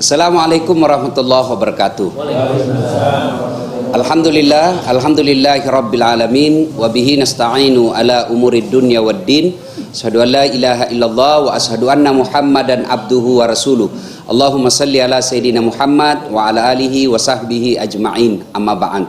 Assalamualaikum warahmatullahi wabarakatuh. Alhamdulillahi rabbil alamin wa bihi nasta'inu ala umurid dunya waddin. Asyhadu an la ilaha illallah wa asyhadu anna Muhammadan abduhu wa rasuluh. Allahumma salli ala sayyidina Muhammad wa ala alihi wa sahbihi ajma'in. Amma ba'd.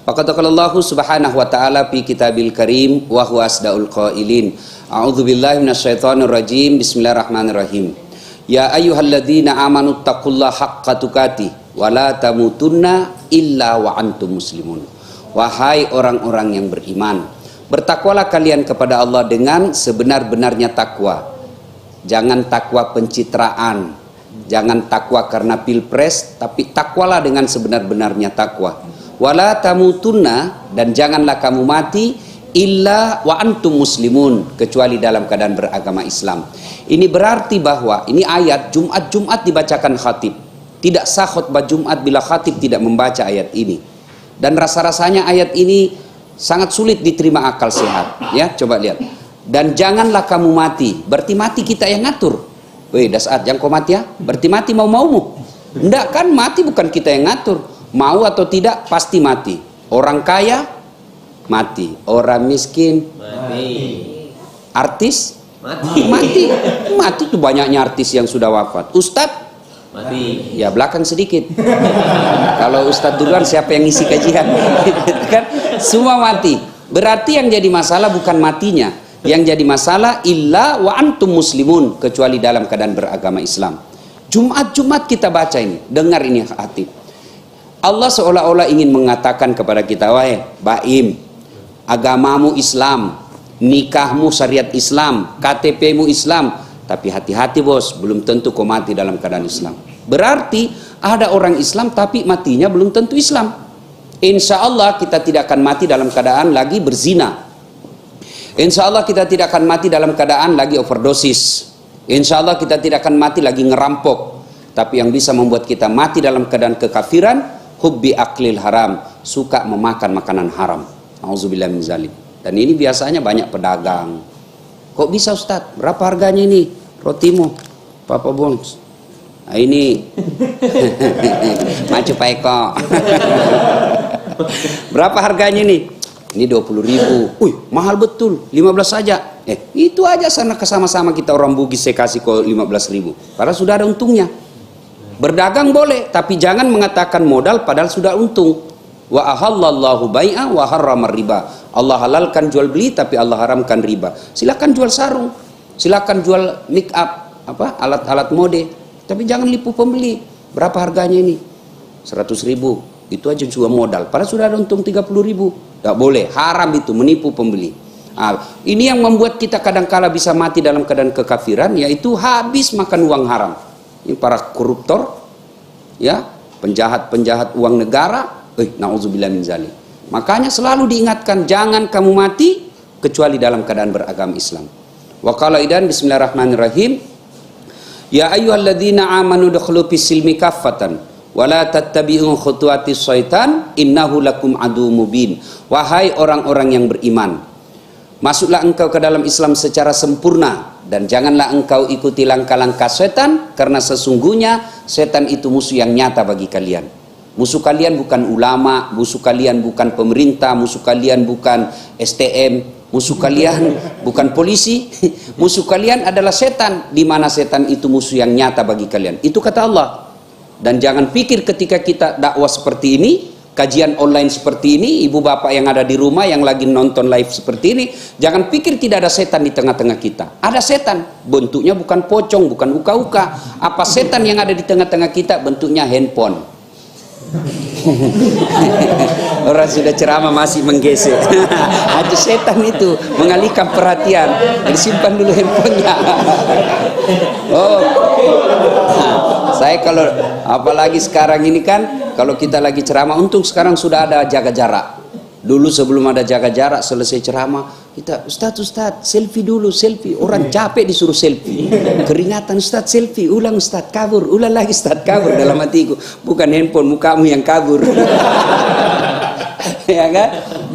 Faqad qala Allah subhanahu wa ta'ala fi kitabil karim wa huwa asdaul qailin. A'udzu billahi minasyaitonir rajim. Bismillahirrahmanirrahim. Ya ayyuhalladzina amanu taqullaha haqqa tuqatih wa la tamutunna illa wa antum muslimun. Wahai orang-orang yang beriman, bertakwalah kalian kepada Allah dengan sebenar-benarnya takwa. Jangan takwa pencitraan, jangan takwa karena pilpres, tapi takwalah dengan sebenar-benarnya takwa. Wala tamutunna, dan janganlah kamu mati illa wa antum muslimun, kecuali dalam keadaan beragama Islam. Ini berarti bahwa ini ayat Jumat dibacakan khatib. Tidak sah khutbah Jumat bila khatib tidak membaca ayat ini. Dan rasa-rasanya ayat ini sangat sulit diterima akal sehat. Ya, coba lihat. Dan janganlah kamu mati. Berarti mati kita yang ngatur. Weh, dasar jangan kau mati ya. Berarti mati mau-maumu. Enggak kan, mati bukan kita yang ngatur. Mau atau tidak pasti mati. Orang kaya mati, orang miskin mati, artis mati tuh banyaknya artis yang sudah wafat. Ustadz mati, ya belakang sedikit. Kalau ustadz duluan siapa yang ngisi kajian? Kan semua mati. Berarti yang jadi masalah bukan matinya, yang jadi masalah illa wa antum muslimun, kecuali dalam keadaan beragama Islam. Jumat kita baca ini, dengar ini hati. Allah seolah-olah ingin mengatakan kepada kita, wahai Baim, agamamu Islam, nikahmu syariat Islam, KTP-mu Islam, tapi hati-hati bos, belum tentu kau mati dalam keadaan Islam. Berarti ada orang Islam tapi matinya belum tentu Islam. Insya Allah kita tidak akan mati dalam keadaan lagi berzina. Insya Allah kita tidak akan mati dalam keadaan lagi overdosis. Insya Allah kita tidak akan mati lagi ngerampok. Tapi yang bisa membuat kita mati dalam keadaan kekafiran, hubbi aklil haram, suka memakan makanan haram. Auzubillah min zalim. Dan ini biasanya banyak pedagang. Kok bisa Ustadz? Berapa harganya ini? Rotimu, Papa Bons. Nah ini Macu Pak Eko. Berapa harganya ini? Ini 20.000. Wih, mahal betul. 15 saja. Itu aja sana sama-sama kita orang Bugis saya kasih kok 15.000. Padahal sudah ada untungnya. Berdagang boleh, tapi jangan mengatakan modal padahal sudah untung. Wa ahallallahu bai'a wa harramar riba. Allah halalkan jual beli tapi Allah haramkan riba. Silakan jual sarung, silakan jual make up, alat-alat mode, tapi jangan nipu pembeli. Berapa harganya ini? 100.000. Itu aja juga modal. Padahal sudah ada untung 30.000. Tidak boleh, haram itu, menipu pembeli. Ini yang membuat kita kadang-kala bisa mati dalam keadaan kekafiran, yaitu habis makan uang haram. Ini para koruptor, ya, penjahat uang negara. Na'udzubillah min zalik. Makanya selalu diingatkan, jangan kamu mati kecuali dalam keadaan beragama Islam. Wa qala idan bismillahirrahmanirrahim. Ya ayyuhalladzina amanu dukhulu fis silmi kaffatan wa la tattabi'u khutuwatis syaitan innahu lakum aduwwum mubin. Wahai orang-orang yang beriman, masuklah engkau ke dalam Islam secara sempurna dan janganlah engkau ikuti langkah-langkah setan, karena sesungguhnya setan itu musuh yang nyata bagi kalian. Musuh kalian bukan ulama, musuh kalian bukan pemerintah, musuh kalian bukan STM, musuh kalian bukan polisi, musuh kalian adalah setan, di mana setan itu musuh yang nyata bagi kalian. Itu kata Allah. Dan jangan pikir ketika kita dakwah seperti ini, kajian online seperti ini, ibu bapak yang ada di rumah yang lagi nonton live seperti ini, jangan pikir tidak ada setan di tengah-tengah kita. Ada setan, bentuknya bukan pocong, bukan uka-uka. Apa setan yang ada di tengah-tengah kita? Bentuknya handphone. Orang sudah ceramah masih menggesek. Itu setan itu mengalihkan perhatian. Disimpan dulu handphonenya. Saya kalau apalagi sekarang ini kan, kalau kita lagi ceramah, untung sekarang sudah ada jaga jarak. Dulu sebelum ada jaga jarak, selesai ceramah kita, Ustadz selfie dulu, selfie. Orang capek disuruh selfie, keringatan, Ustadz selfie, ulang Ustadz, kabur, ulang lagi Ustadz, kabur. Dalam hatiku, bukan handphone, mukamu yang kabur. Ya kan?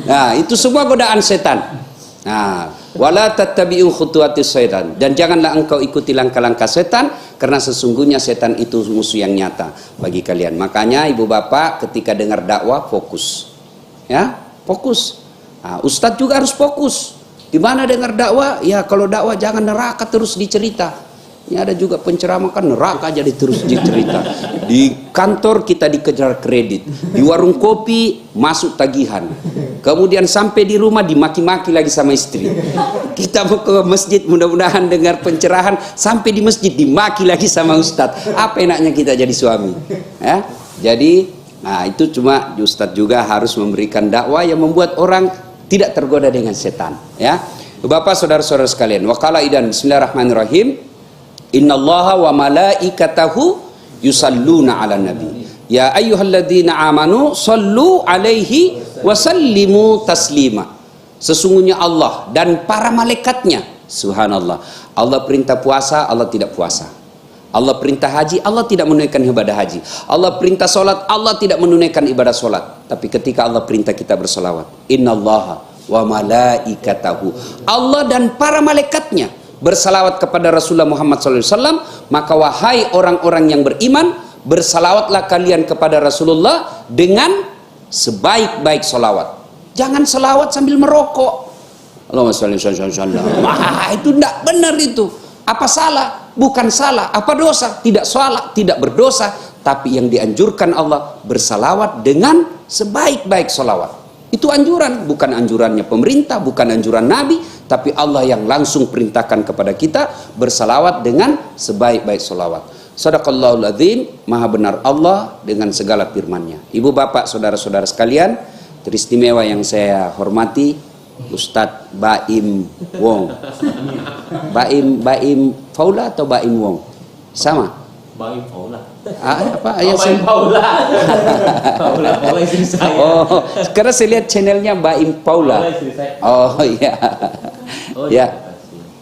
Nah itu semua godaan setan. Nah Wala tattabi'u khutuwatis syaitan, dan janganlah engkau ikuti langkah-langkah setan, karena sesungguhnya setan itu musuh yang nyata bagi kalian. Makanya ibu bapak ketika dengar dakwah fokus. Ya, fokus. Nah, ustadz juga harus fokus. Gimana dengar dakwah? Ya kalau dakwah jangan neraka terus dicerita. Ini ada juga penceramah kan neraka aja terus dicerita. Di kantor kita dikejar kredit, di warung kopi masuk tagihan, kemudian sampai di rumah dimaki-maki lagi sama istri. Kita mau ke masjid mudah-mudahan dengar pencerahan, sampai di masjid dimaki lagi sama ustadz. Apa enaknya kita jadi suami? Ya, jadi nah itu cuma ustadz juga harus memberikan dakwah yang membuat orang tidak tergoda dengan setan. Ya, Bapak saudara-saudara sekalian, waqala idan bismillahirrahmanirrahim. Innallaha wa malaikatahu yusalluna ala nabi. Ya ayyuhalladzina amanu sallu alaihi wa sallimu taslima. Sesungguhnya Allah dan para malaikatnya, subhanallah. Allah perintah puasa, Allah tidak puasa. Allah perintah haji, Allah tidak menunaikan ibadah haji. Allah perintah solat, Allah tidak menunaikan ibadah solat. Tapi ketika Allah perintah kita bersolawat, innallaha wa malaikatahu, Allah dan para malaikatnya bersalawat kepada Rasulullah Muhammad SAW, maka wahai orang-orang yang beriman, bersalawatlah kalian kepada Rasulullah dengan sebaik-baik salawat. Jangan salawat sambil merokok. Allahumma sholli alaihi wasallam. Itu tidak benar itu. Apa salah? Bukan salah. Apa dosa? Tidak salah, tidak berdosa. Tapi yang dianjurkan Allah bersalawat dengan sebaik-baik salawat. Itu anjuran, bukan anjurannya pemerintah, bukan anjuran Nabi, tapi Allah yang langsung perintahkan kepada kita bersalawat dengan sebaik-baik salawat. Shadaqallahul adzim, maha benar Allah dengan segala firman-Nya. Ibu bapak saudara-saudara sekalian, teristimewa yang saya hormati, Ustadz Baim Wong. Baim Faula atau Baim Wong? Sama? Baim Faula. Apa ayat saya? Paula istri saya. Oh, karena saya lihat channelnya Baim Paula. Oh iya. Ya.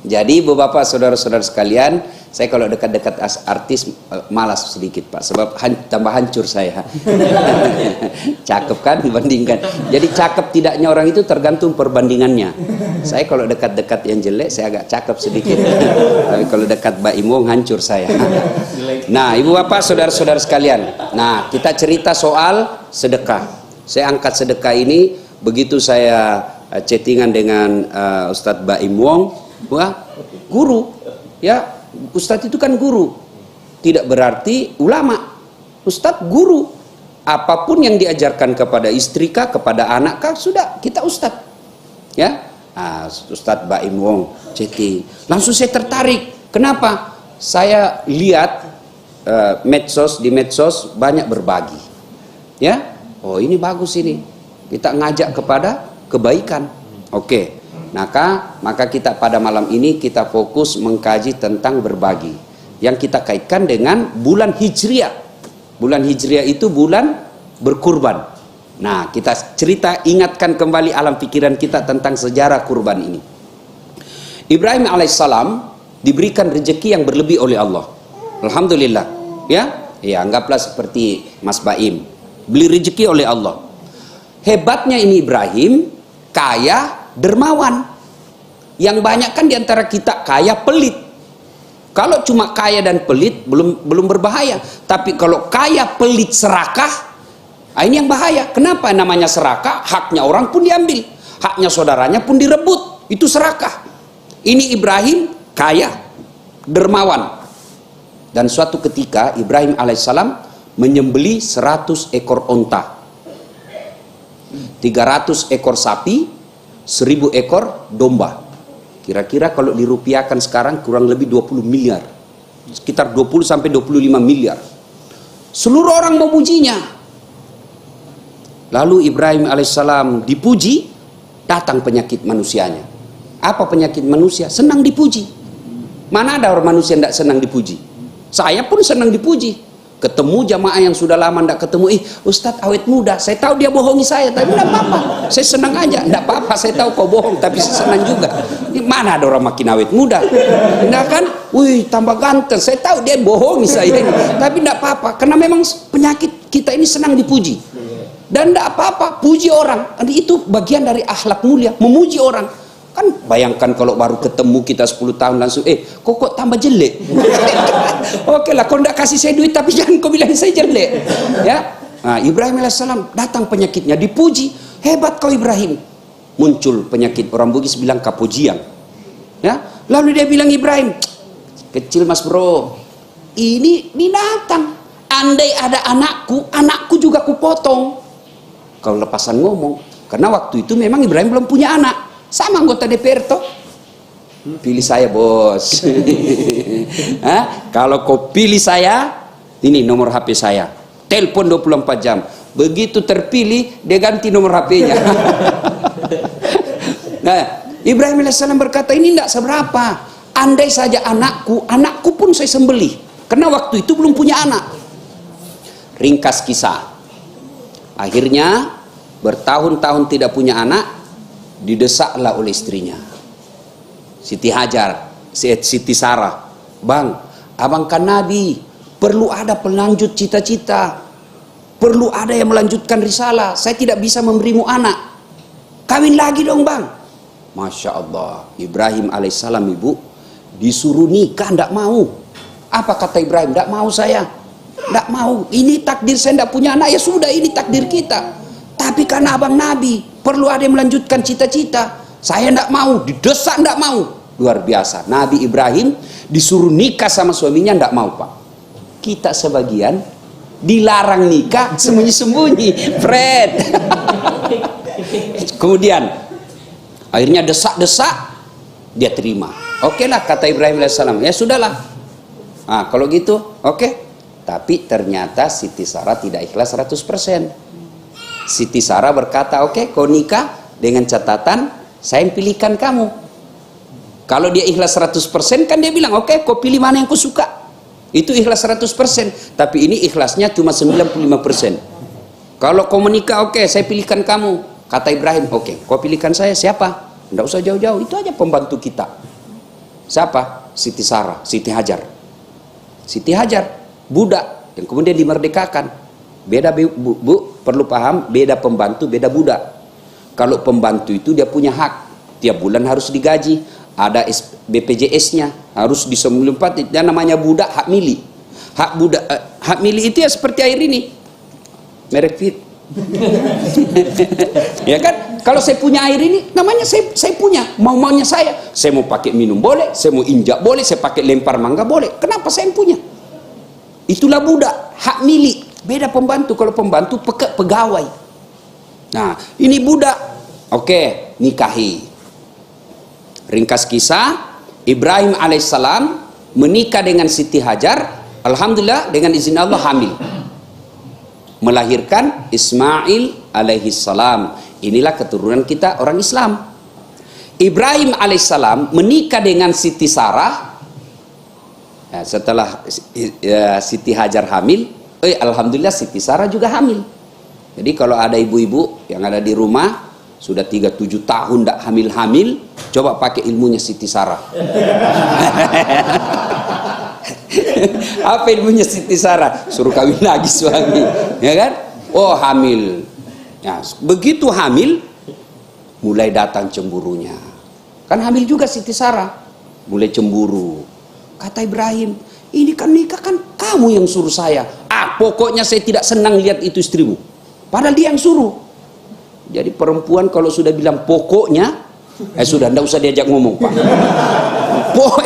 Jadi ibu bapak saudara-saudara sekalian, saya kalau dekat-dekat artis malas sedikit Pak, sebab tambah hancur saya. Cakep kan dibandingkan. Jadi cakep tidaknya orang itu tergantung perbandingannya. Saya kalau dekat-dekat yang jelek saya agak cakep sedikit. Tapi kalau dekat Mbak Imong hancur saya. Nah ibu bapak saudara-saudara sekalian, nah kita cerita soal sedekah. Saya angkat sedekah ini begitu saya chattingan dengan Ustadz Baim Wong. Wah, guru ya, Ustadz itu kan guru, tidak berarti ulama. Ustadz guru, apapun yang diajarkan kepada istri kah, kepada anak kah, sudah kita ustadz ya. Nah, Ustadz Baim Wong chatting, langsung saya tertarik. Kenapa? Saya lihat di medsos banyak berbagi ya. Oh ini bagus, ini kita ngajak kepada kebaikan. Oke. Maka kita pada malam ini kita fokus mengkaji tentang berbagi yang kita kaitkan dengan bulan Hijriah. Bulan Hijriah itu bulan berkurban. Nah kita cerita, ingatkan kembali alam pikiran kita tentang sejarah kurban ini. Ibrahim alaihissalam diberikan rezeki yang berlebih oleh Allah. Alhamdulillah ya, anggaplah seperti Mas Baim, beli rezeki oleh Allah. Hebatnya ini Ibrahim kaya, dermawan. Yang banyak kan diantara kita kaya pelit. Kalau cuma kaya dan pelit belum berbahaya. Tapi kalau kaya pelit serakah, ini yang bahaya. Kenapa namanya serakah? Haknya orang pun diambil, haknya saudaranya pun direbut. Itu serakah. Ini Ibrahim kaya, dermawan. Dan suatu ketika Ibrahim alaihissalam menyembeli 100 ekor onta, 300 ekor sapi, 1000 ekor domba. Kira-kira kalau dirupiahkan sekarang kurang lebih 20 miliar. Sekitar 20 sampai 25 miliar. Seluruh orang memujinya. Lalu Ibrahim alaihissalam dipuji, datang penyakit manusianya. Apa penyakit manusia? Senang dipuji. Mana ada orang manusia yang tidak senang dipuji? Saya pun senang dipuji. Ketemu jamaah yang sudah lama tidak ketemu, Ustadz awet muda, saya tahu dia bohongi saya, tapi tidak apa-apa, saya senang aja, tidak apa-apa, saya tahu kau bohong, tapi saya senang juga. Mana ada orang makin awet muda? Tidak kan? Wih, tambah ganteng, saya tahu dia bohongi saya ini, tapi tidak apa-apa, karena memang penyakit kita ini senang dipuji. Dan tidak apa-apa, puji orang, itu bagian dari akhlak mulia, memuji orang. Kan bayangkan kalau baru ketemu kita 10 tahun langsung, kok tambah jelek. Oke lah, kau tidak kasih saya duit tapi jangan kau bilang saya jelek. Ya, nah, Ibrahim alaihissalam datang penyakitnya, dipuji, hebat kau Ibrahim. Muncul penyakit, orang Bugis bilang kapujian. Ya, lalu dia bilang, Ibrahim, kecil mas bro, ini binatang. Andai ada anakku juga kupotong. Kau lepasan ngomong, karena waktu itu memang Ibrahim belum punya anak. Sama anggota DPR toh. Pilih saya bos. Kalau kau pilih saya, ini nomor HP saya, telepon 24 jam. Begitu terpilih, dia ganti nomor HP-nya. Nah, Ibrahim alaihissalam berkata, ini tidak seberapa. Andai saja anakku pun saya sembelih. Karena waktu itu belum punya anak. Ringkas kisah, akhirnya bertahun-tahun tidak punya anak, didesaklah oleh istrinya Siti Hajar, Siti Sarah. Bang, abang kan Nabi, perlu ada pelanjut cita-cita, perlu ada yang melanjutkan risalah. Saya tidak bisa memberimu anak, kawin lagi dong bang. Masya Allah, Ibrahim alaihissalam ibu disuruh nikah, tidak mau. Apa kata Ibrahim? Tidak mau saya, tidak mau. Ini takdir saya, tidak punya anak, ya sudah, ini takdir kita. Tapi karena abang Nabi, perlu ada yang melanjutkan cita-cita. Saya tidak mau, didesak tidak mau. Luar biasa, Nabi Ibrahim disuruh nikah sama suaminya, tidak mau pak. Kita sebagian dilarang nikah, sembunyi-sembunyi, Fred. Kemudian akhirnya desak-desak, dia terima. Oke lah kata Ibrahim alaihissalam, ya sudahlah. Nah kalau gitu, oke. Tapi ternyata Siti Sarah tidak ikhlas 100%. Siti Sarah berkata, oke, kau nikah dengan catatan saya pilihkan kamu. Kalau dia ikhlas 100%, kan dia bilang, oke, kau pilih mana yang kau suka. Itu ikhlas 100%. Tapi ini ikhlasnya cuma 95%. Kalau kau menikah, oke, saya pilihkan kamu. Kata Ibrahim, oke, kau pilihkan saya. Siapa? Tidak usah jauh-jauh, itu aja pembantu kita. Siapa? Siti Sarah, Siti Hajar. Siti Hajar, budak yang kemudian dimerdekakan. Beda bu, perlu paham, beda pembantu, beda budak. Kalau pembantu itu dia punya hak, tiap bulan harus digaji, ada BPJS-nya, harus di 94, dan namanya budak hak milik. Hak milik itu ya seperti air ini, merek Fit. Ya kan, kalau saya punya air ini, namanya saya punya, maunya saya mau pakai minum boleh, saya mau injak boleh, saya pakai lempar mangga boleh. Kenapa saya yang punya? Itulah budak, hak milik. Beda pembantu, kalau pembantu pegawai. Nah, ini budak. Oke, nikahi. Ringkas kisah, Ibrahim alaihissalam menikah dengan Siti Hajar. Alhamdulillah dengan izin Allah hamil. Melahirkan Ismail alaihissalam. Inilah keturunan kita orang Islam. Ibrahim alaihissalam menikah dengan Siti Sarah. Nah, setelah Siti Hajar hamil, alhamdulillah Siti Sarah juga hamil. Jadi kalau ada ibu-ibu yang ada di rumah sudah 37 tahun tidak hamil-hamil, coba pakai ilmunya Siti Sarah. Apa ilmunya Siti Sarah? Suruh kawin lagi suami, ya kan? Oh hamil. Ya, begitu hamil, mulai datang cemburunya. Kan hamil juga Siti Sarah, mulai cemburu. Kata Ibrahim, ini kan nikah kan kamu yang suruh saya. Pokoknya saya tidak senang lihat itu istrimu. Padahal dia yang suruh. Jadi perempuan kalau sudah bilang pokoknya, sudah tidak usah diajak ngomong pak.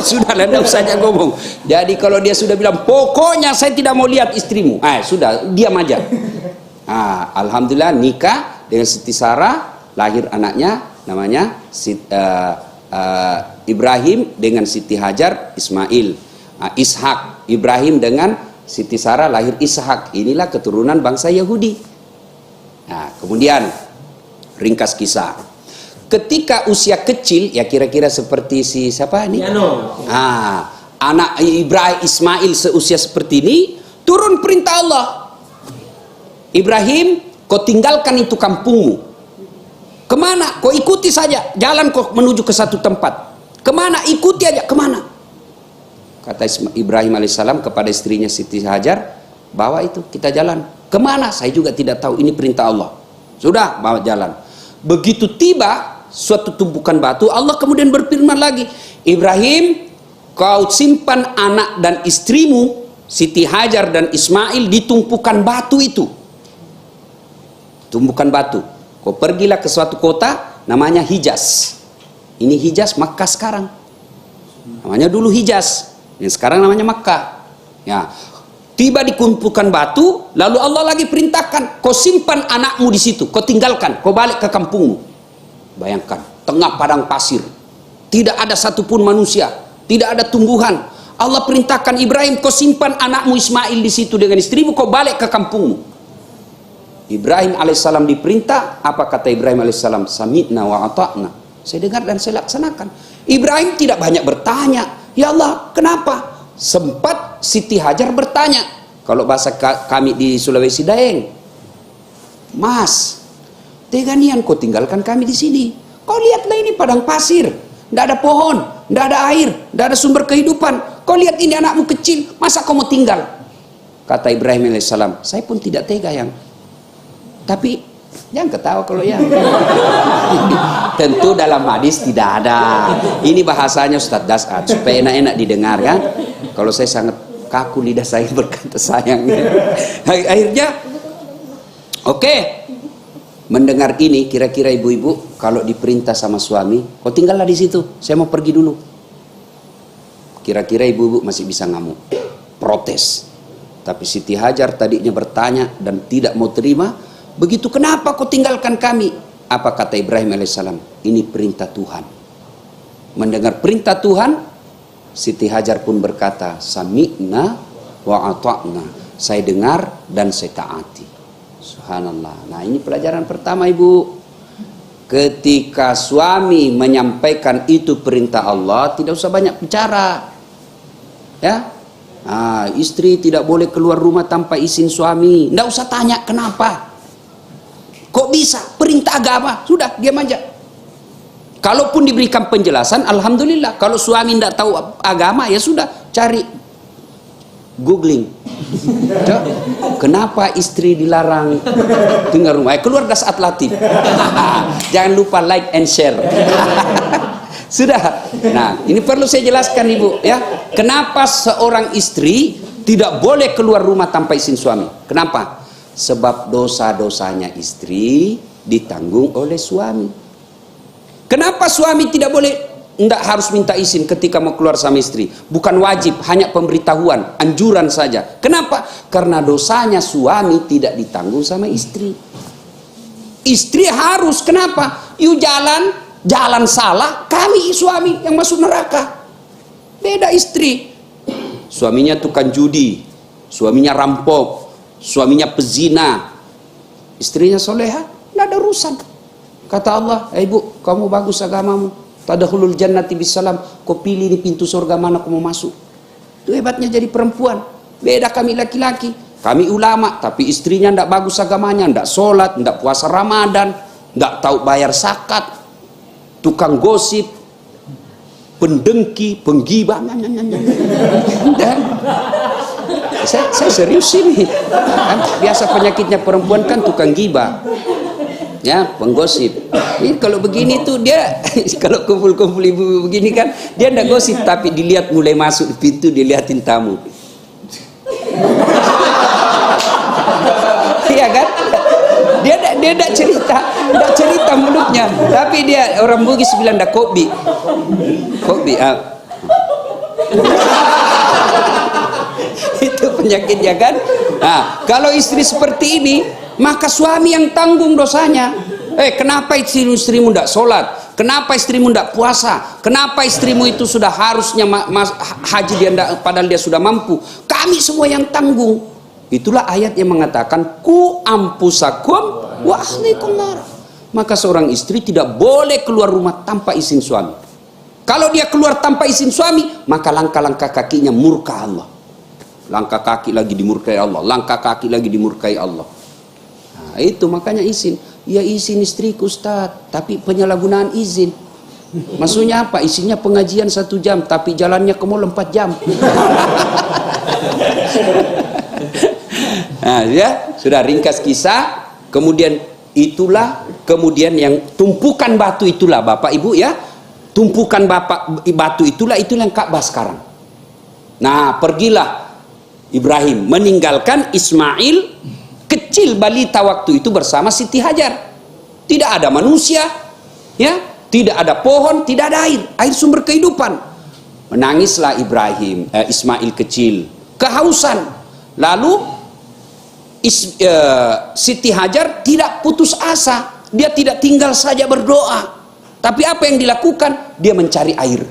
Sudah tidak usah diajak ngomong. Jadi kalau dia sudah bilang pokoknya saya tidak mau lihat istrimu, sudah diam aja. Alhamdulillah nikah dengan Siti Sarah, lahir anaknya namanya Ibrahim dengan Siti Hajar Ismail. Ishak, Ibrahim dengan Siti Sarah lahir Ishak. Inilah keturunan bangsa Yahudi. Nah, kemudian ringkas kisah. Ketika usia kecil, ya kira-kira seperti si siapa ini? Anak Ibrahim Ismail seusia seperti ini, turun perintah Allah. Ibrahim, kau tinggalkan itu kampungmu. Kemana? Kau ikuti saja. Jalan kau menuju ke satu tempat. Kemana? Ikuti aja. Kemana? Kata Ibrahim alaihissalam kepada istrinya Siti Hajar, bawa itu, kita jalan. Kemana? Saya juga tidak tahu, ini perintah Allah. Sudah, bawa jalan. Begitu tiba, suatu tumpukan batu. Allah kemudian berfirman lagi, Ibrahim, kau simpan anak dan istrimu Siti Hajar dan Ismail di tumpukan batu itu. Tumpukan batu. Kau pergilah ke suatu kota namanya Hijaz. Ini Hijaz, Makkah sekarang. Namanya dulu Hijaz, yang sekarang namanya Makkah. Ya. Tiba di tumpukan batu, lalu Allah lagi perintahkan, kau simpan anakmu di situ, kau tinggalkan, kau balik ke kampungmu. Bayangkan, tengah padang pasir, tidak ada satupun manusia, tidak ada tumbuhan. Allah perintahkan Ibrahim, kau simpan anakmu Ismail di situ dengan istrimu, kau balik ke kampungmu. Ibrahim alaihissalam diperintah, apa kata Ibrahim alaihissalam? Sami'na wa ata'na. Saya dengar dan saya laksanakan. Ibrahim tidak banyak bertanya, ya Allah, kenapa? Sempat Siti Hajar bertanya, kalau bahasa kami di Sulawesi Daeng, Mas, tega nian kau tinggalkan kami di sini. Kau lihatlah ini padang pasir, tidak ada pohon, tidak ada air, tidak ada sumber kehidupan. Kau lihat ini anakmu kecil, masa kau mau tinggal? Kata Ibrahim alaihissalam, saya pun tidak tega yang. Tapi jangan ketawa kalau ya. Tentu dalam hadis tidak ada. Ini bahasanya Ustadz Das'ad supaya enak-enak didengar kan. Kalau saya sangat kaku lidah saya berkata sayang. Akhirnya oke. Mendengar ini, kira-kira ibu-ibu kalau diperintah sama suami, kau tinggallah di situ, saya mau pergi dulu. Kira-kira ibu-ibu masih bisa ngamuk, protes. Tapi Siti Hajar tadinya bertanya dan tidak mau terima. Begitu, kenapa kau tinggalkan kami? Apa kata Ibrahim alaihissalam? Ini perintah Tuhan. Mendengar perintah Tuhan, Siti Hajar pun berkata, Sami'na wa ata'na. Saya dengar dan saya taati. Subhanallah. Nah, ini pelajaran pertama, ibu. Ketika suami menyampaikan itu perintah Allah, tidak usah banyak bicara. Ya, istri tidak boleh keluar rumah tanpa izin suami. Tidak usah tanya kenapa. Kok bisa? Perintah agama. Sudah, diam aja. Kalaupun diberikan penjelasan, alhamdulillah. Kalau suami tidak tahu agama, ya sudah, cari googling. Kenapa istri dilarang tinggal rumah? Keluar das atlatif. Jangan lupa like and share. Sudah. Nah, ini perlu saya jelaskan, ibu, ya. Kenapa seorang istri tidak boleh keluar rumah tanpa izin suami? Kenapa? Sebab dosa-dosanya istri ditanggung oleh suami. Kenapa suami tidak boleh, tidak harus minta izin ketika mau keluar sama istri? Bukan wajib, hanya pemberitahuan, anjuran saja. Kenapa? Karena dosanya suami tidak ditanggung sama istri. Istri harus, kenapa? Yuk jalan salah, kami suami yang masuk neraka. Beda istri. Suaminya tukang judi, suaminya rampok, suaminya pezina, istrinya soleha, tidak ada urusan. Kata Allah, ibu, kamu bagus agamamu, tadkhulul jannati bisalam, kau pilih di pintu surga mana kau mau masuk. Itu hebatnya jadi perempuan. Beda kami laki-laki, kami ulama, tapi istrinya tidak bagus agamanya, tidak sholat, tidak puasa Ramadan, tidak tahu bayar zakat, tukang gosip, pendengki, penggibah. Saya serius ini. Kan biasa penyakitnya perempuan kan tukang gibah, ya, penggosip. Ini kalau begini tuh dia, kalau kumpul-kumpul ibu begini kan, dia ndak gosip tapi dilihat mulai masuk di pintu, dilihatin tamu. Iya kan? Dia ndak cerita mulutnya, tapi dia orang Bugis bilang ndak kopi. Itu penyakitnya kan. Nah, kalau istri seperti ini, maka suami yang tanggung dosanya. Kenapa istrimu tidak sholat? Kenapa istrimu tidak puasa? Kenapa istrimu itu sudah harusnya haji dia tidak, padahal dia sudah mampu? Kami semua yang tanggung. Itulah ayat yang mengatakan ku ampusakum wa ahlikum nar. Maka seorang istri tidak boleh keluar rumah tanpa izin suami. Kalau dia keluar tanpa izin suami, maka langkah-langkah kakinya murka Allah. Langkah kaki lagi dimurkai Allah, langkah kaki lagi dimurkai Allah. Nah, itu makanya izin. Ya izin istriku Ustaz, tapi penyalahgunaan izin. Maksudnya apa? Isinya pengajian 1 jam, tapi jalannya ke mall 4 jam. Nah, ya, sudah ringkas kisah. Kemudian itulah Kemudian yang tumpukan batu itulah Bapak Ibu ya, tumpukan batu itulah yang Ka'bah sekarang. Nah, pergilah Ibrahim meninggalkan Ismail kecil balita waktu itu bersama Siti Hajar. Tidak ada manusia, ya, tidak ada pohon, tidak ada air sumber kehidupan. Menangislah Ismail kecil, kehausan. Lalu Siti Hajar tidak putus asa. Dia tidak tinggal saja berdoa, tapi apa yang dilakukan? Dia mencari air.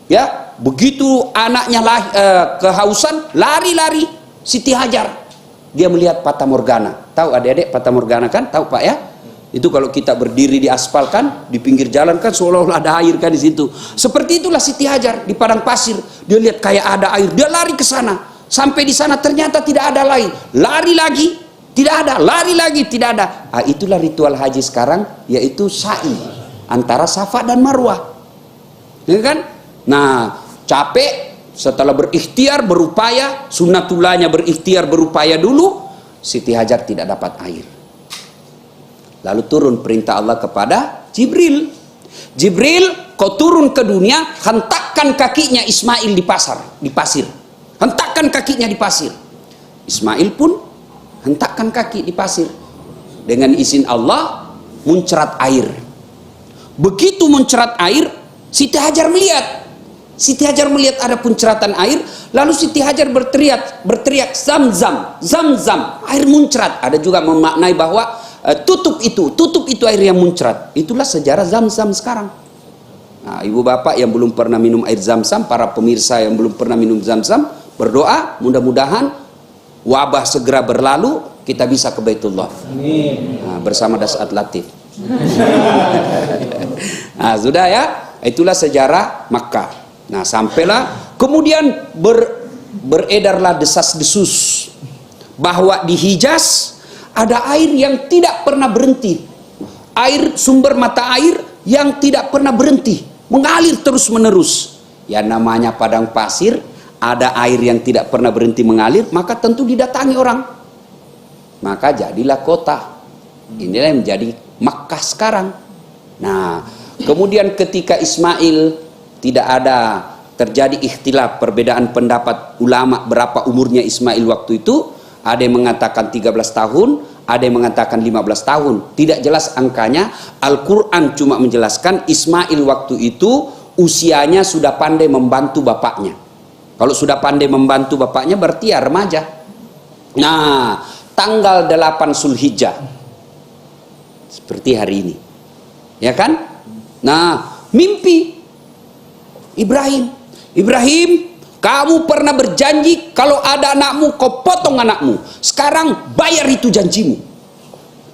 Ya, begitu anaknya kehausan, lari-lari Siti Hajar. Dia melihat Fata Morgana. Tahu adik-adik Fata Morgana kan? Tahu Pak ya? Itu kalau kita berdiri di aspal kan, di pinggir jalan kan seolah-olah ada air kan di situ. Seperti itulah Siti Hajar di padang pasir. Dia lihat kayak ada air, dia lari ke sana. Sampai di sana ternyata tidak ada lain. Lari lagi. Tidak ada, lari lagi, tidak ada. Ah, itulah ritual haji sekarang, yaitu sa'i antara Safa dan Marwah. Ya kan? Nah, capek setelah berikhtiar, berupaya, sunnatullahnya berikhtiar, berupaya dulu, Siti Hajar tidak dapat air. Lalu turun perintah Allah kepada Jibril. Jibril, kau turun ke dunia, hentakkan kakinya Ismail di pasir. Hentakkan kakinya di pasir. Ismail pun hentakkan kaki di pasir. Dengan izin Allah muncrat air. Begitu muncrat air, Siti Hajar melihat. Siti Hajar melihat ada punceratan air, lalu Siti Hajar berteriak Zam-zam, Zam-zam, air muncrat. Ada juga memaknai bahwa tutup itu air yang muncrat. Itulah sejarah Zam-zam sekarang. Nah, ibu bapak yang belum pernah minum air Zam-zam, para pemirsa yang belum pernah minum Zam-zam, berdoa mudah-mudahan wabah segera berlalu, kita bisa ke Baitullah. Amin. Nah, bersama Dasat Latif. Nah, sudah ya, itulah sejarah Makkah. Nah, sampailah kemudian beredarlah desas-desus bahwa di Hijaz ada air yang tidak pernah berhenti. Sumber mata air yang tidak pernah berhenti, mengalir terus-menerus. Ya namanya padang pasir, ada air yang tidak pernah berhenti mengalir, maka tentu didatangi orang. Maka jadilah kota. Inilah yang menjadi Makkah sekarang. Nah, kemudian ketika Ismail tidak ada terjadi ikhtilaf, perbedaan pendapat ulama berapa umurnya Ismail waktu itu. Ada yang mengatakan 13 tahun, ada yang mengatakan 15 tahun. Tidak jelas angkanya. Al-Quran cuma menjelaskan Ismail waktu itu usianya sudah pandai membantu bapaknya. Kalau sudah pandai membantu bapaknya berarti ya remaja. Nah, tanggal 8 Zulhijjah seperti hari ini. Ya kan? Nah, mimpi Ibrahim, kamu pernah berjanji kalau ada anakmu kau potong anakmu. Sekarang bayar itu janjimu.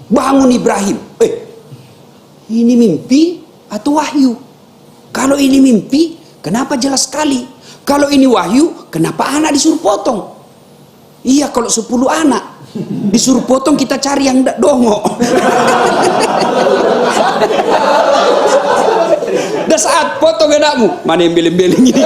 Bangun Ibrahim. Ini mimpi atau wahyu? Kalau ini mimpi, kenapa jelas sekali? Kalau ini wahyu, kenapa anak disuruh potong? Iya, kalau 10 anak disuruh potong, kita cari yang dongo. Dah saat potong anakmu, mana yang beling-beling ini?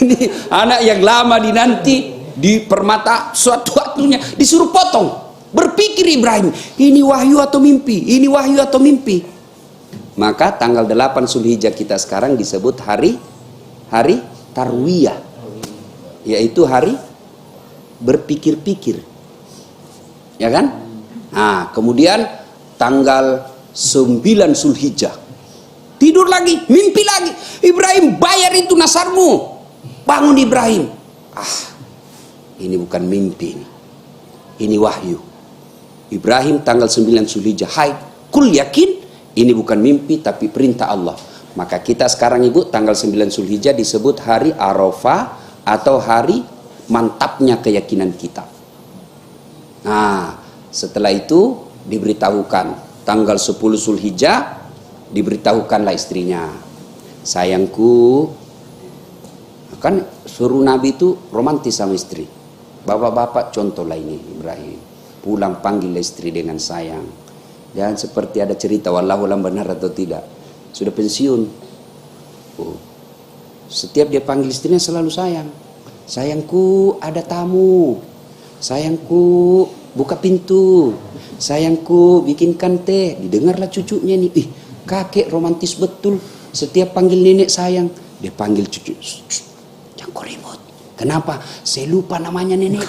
Ini anak yang lama dinanti di permata, suatu waktunya disuruh potong. Berpikir Ibrahim, ini wahyu atau mimpi? Ini wahyu atau mimpi? Maka tanggal 8 Zulhijjah kita sekarang disebut hari Tarwiyah, yaitu hari berpikir-pikir. Ya kan? Nah, kemudian tanggal 9 Zulhijjah tidur lagi, mimpi lagi. Ibrahim, bayar itu nasarmu. Bangun Ibrahim. Ini bukan mimpi ini wahyu. Ibrahim tanggal 9 Zulhijjah, hai, kul yakin, ini bukan mimpi tapi perintah Allah. Maka kita sekarang ibu tanggal 9 Zulhijjah disebut hari Arafah atau hari mantapnya keyakinan kita. Nah, setelah itu diberitahukan tanggal 10 Zulhijjah, diberitahukanlah istrinya, sayangku, kan suruh Nabi itu romantis sama istri. Bapak-bapak contohlah ini Ibrahim, pulang panggil istri dengan sayang. Jangan seperti ada cerita wallahu alam benar atau tidak, sudah pensiun, setiap dia panggil istrinya selalu sayang. Sayangku, ada tamu. Sayangku, buka pintu. Sayangku, bikinkan teh. Didengarlah cucunya nih. Ih, kakek romantis betul. Setiap panggil nenek sayang, dia panggil cucu. Jangan kau ribut. Kenapa? Saya lupa namanya nenek.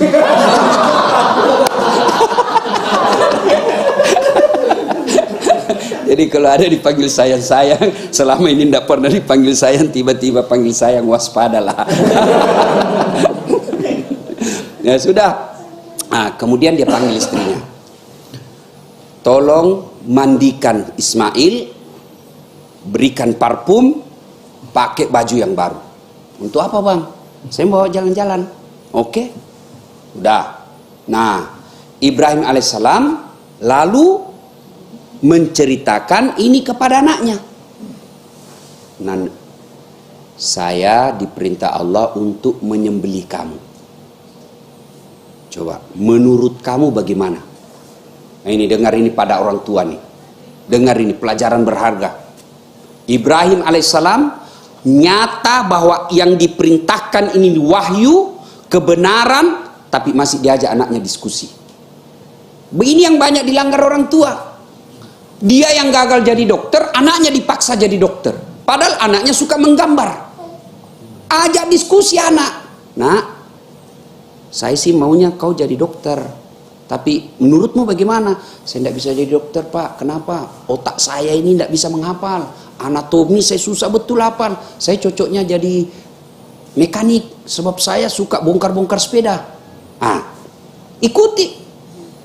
Jadi kalau ada dipanggil sayang-sayang, selama ini tidak pernah dipanggil sayang, tiba-tiba panggil sayang, waspadalah. Ya sudah. Nah, kemudian dia panggil istrinya. Tolong mandikan Ismail, berikan parfum, pakai baju yang baru. Untuk apa bang? Saya bawa jalan-jalan. Oke. Udah. Nah, Ibrahim alaihissalam lalu menceritakan ini kepada anaknya. Nah, saya diperintah Allah untuk menyembelih kamu. Coba, menurut kamu bagaimana? Nah, ini dengar ini pada orang tua nih. Dengar ini pelajaran berharga. Ibrahim alaihissalam nyata bahwa yang diperintahkan ini wahyu, kebenaran, tapi masih diajak anaknya diskusi. Ini yang banyak dilanggar orang tua. Dia yang gagal jadi dokter, anaknya dipaksa jadi dokter. Padahal anaknya suka menggambar. Ajak diskusi anak. Nah, saya sih maunya kau jadi dokter. Tapi menurutmu bagaimana? Saya tidak bisa jadi dokter pak. Kenapa? Otak saya ini tidak bisa menghafal. Anatomi saya susah betul hafal. Saya cocoknya jadi mekanik. Sebab saya suka bongkar-bongkar sepeda. Ah, ikuti.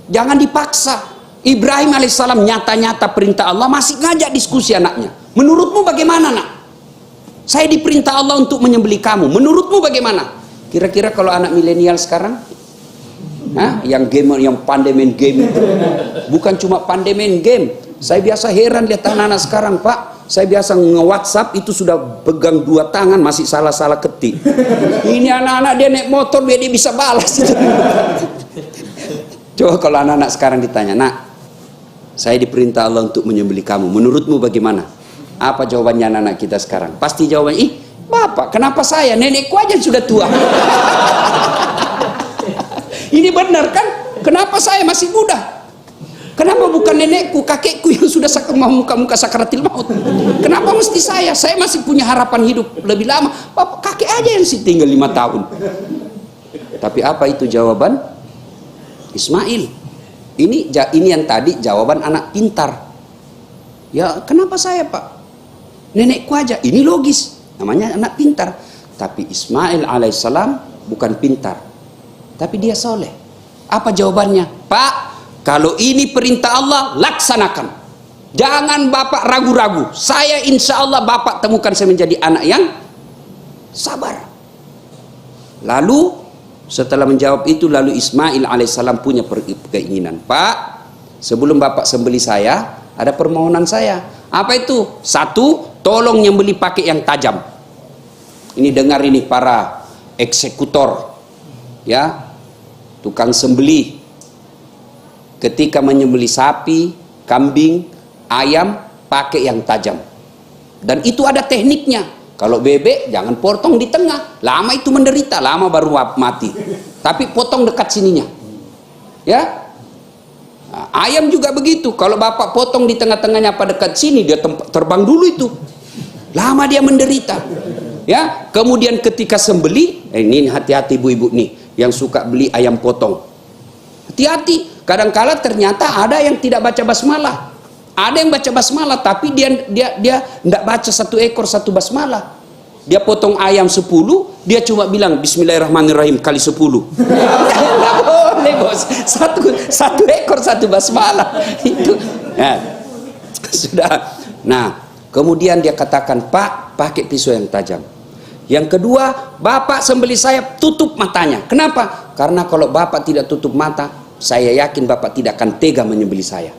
Jangan dipaksa. Ibrahim alaihissalam nyata-nyata perintah Allah masih ngajak diskusi anaknya. Menurutmu bagaimana nak? Saya diperintah Allah untuk menyembelih kamu. Menurutmu bagaimana? Kira-kira kalau anak milenial sekarang, yang gamer, yang pandai main game itu, bukan cuma pandai main game. Saya biasa heran lihat anak-anak sekarang pak. Saya biasa nge-WhatsApp itu sudah pegang 2 tangan masih salah-salah ketik. Ini anak-anak dia naik motor biar dia bisa balas. Coba kalau anak-anak sekarang ditanya, nak, saya diperintah Allah untuk menyembelih kamu. Menurutmu bagaimana? Apa jawabannya anak-anak kita sekarang? Pasti jawabannya, ih, bapak, kenapa saya? Nenekku aja sudah tua. Ini benar kan? Kenapa saya masih muda? Kenapa bukan nenekku, kakekku yang sudah muka-muka sakaratil maut? Kenapa mesti saya? Saya masih punya harapan hidup lebih lama. Bapak, kakek aja yang sih tinggal 5 tahun. Tapi apa itu jawaban Ismail? Ini yang tadi jawaban anak pintar. Ya kenapa saya pak? Nenekku aja. Ini logis. Namanya anak pintar. Tapi Ismail alaihissalam bukan pintar. Tapi dia soleh. Apa jawabannya? Pak, kalau ini perintah Allah, laksanakan. Jangan bapak ragu-ragu. Saya insya Allah bapak temukan saya menjadi anak yang sabar. Lalu setelah menjawab itu, lalu Ismail alaihissalam punya keinginan. Pak, sebelum bapak sembelih saya, ada permohonan saya. Apa itu? 1, tolong nyembelih pakai yang tajam. Ini dengar ini para eksekutor, ya, tukang sembelih. Ketika menyembelih sapi, kambing, ayam, pakai yang tajam. Dan itu ada tekniknya. Kalau bebek jangan potong di tengah, lama itu menderita, lama baru mati. Tapi potong dekat sininya, ya. Nah, ayam juga begitu. Kalau bapak potong di tengah-tengahnya apa dekat sini, dia terbang dulu itu, lama dia menderita. Ya. Kemudian ketika sembeli, ini hati-hati ibu-ibu nih, yang suka beli ayam potong. Hati-hati. Kadang-kala ternyata ada yang tidak baca basmalah. Ada yang baca basmalah tapi dia tidak baca 1 ekor 1 basmalah. Dia potong ayam 10, dia cuma bilang bismillahirrahmanirrahim kali 10. Tidak boleh bos. Satu ekor 1 basmalah. Itu. Nah, sudah. Nah, kemudian dia katakan, Pak, pakai pisau yang tajam. Yang kedua, Bapak sembelih saya tutup matanya. Kenapa? Karena kalau Bapak tidak tutup mata, saya yakin Bapak tidak akan tega menyembelih saya.